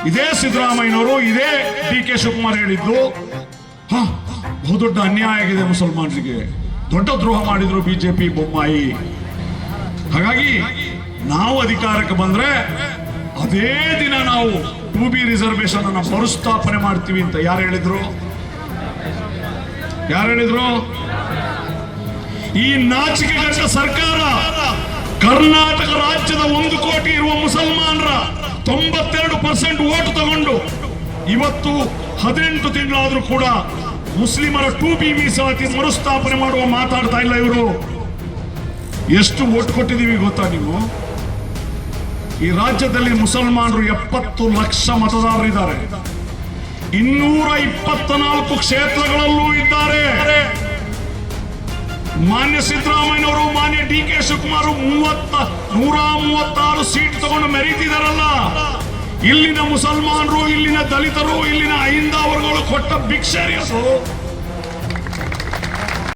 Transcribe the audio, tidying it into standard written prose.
ಇದೇ ಸಿದ್ದರಾಮಯ್ಯನವರು, ಇದೇ ಡಿ ಕೆ ಶಿವಕುಮಾರ್ ಹೇಳಿದ್ದು ಬಹುದೊಡ್ಡ ಅನ್ಯಾಯ ಆಗಿದೆ ಮುಸಲ್ಮಾನರಿಗೆ, ದೊಡ್ಡ ದ್ರೋಹ ಮಾಡಿದ್ರು ಬಿಜೆಪಿ ಬೊಮ್ಮಾಯಿ. ಹಾಗಾಗಿ ನಾವು ಅಧಿಕಾರಕ್ಕೆ ಬಂದ್ರೆ ಅದೇ ದಿನ ನಾವು 2B ರಿಸರ್ವೇಶನ್ ಅನ್ನು ಮರುಸ್ಥಾಪನೆ ಮಾಡ್ತೀವಿ ಅಂತ ಯಾರು ಹೇಳಿದ್ರು? ಈ ನಾಚಿಕೆಗಟ್ಟ ಸರ್ಕಾರ ಕರ್ನಾಟಕ ರಾಜ್ಯದ 1 ಕೋಟಿ ಇರುವ ಮುಸಲ್ಮಾನರ 92% ಓಟು ತಗೊಂಡು ಇವತ್ತು 18 ತಿಂಗಳಾದ್ರೂ ಕೂಡ ಮುಸ್ಲಿಮರ 2B ಮೀಸಲಾತಿ ಮರುಸ್ಥಾಪನೆ ಮಾಡುವ ಮಾತಾಡ್ತಾ ಇಲ್ಲ. ಇವರು ಎಷ್ಟು ಓಟ್ ಕೊಟ್ಟಿದ್ದೀವಿ ಗೊತ್ತಾ ನೀವು? ಈ ರಾಜ್ಯದಲ್ಲಿ ಮುಸಲ್ಮಾನರು 70 ಲಕ್ಷ ಮತದಾರರಿದ್ದಾರೆ. 224 ಕ್ಷೇತ್ರಗಳಲ್ಲೂ ಇದ್ದಾರೆ. ಮಾನ್ಯ ಸಿದ್ದರಾಮಯ್ಯನವರು, ಮಾನ್ಯ ಡಿ ಕೆ ಶಿವಕುಮಾರ್ 136 ಸೀಟ್ ತಗೊಂಡು ಮೆರೀತಿದಾರಲ್ಲ. ಇಲ್ಲಿನ ಮುಸಲ್ಮಾನರು, ಇಲ್ಲಿನ ದಲಿತರು, ಇಲ್ಲಿನ ಅಹಿಂದ ವರ್ಗಗಳು ಕೊಟ್ಟ ಭಿಕ್ಷೆ ಅದು.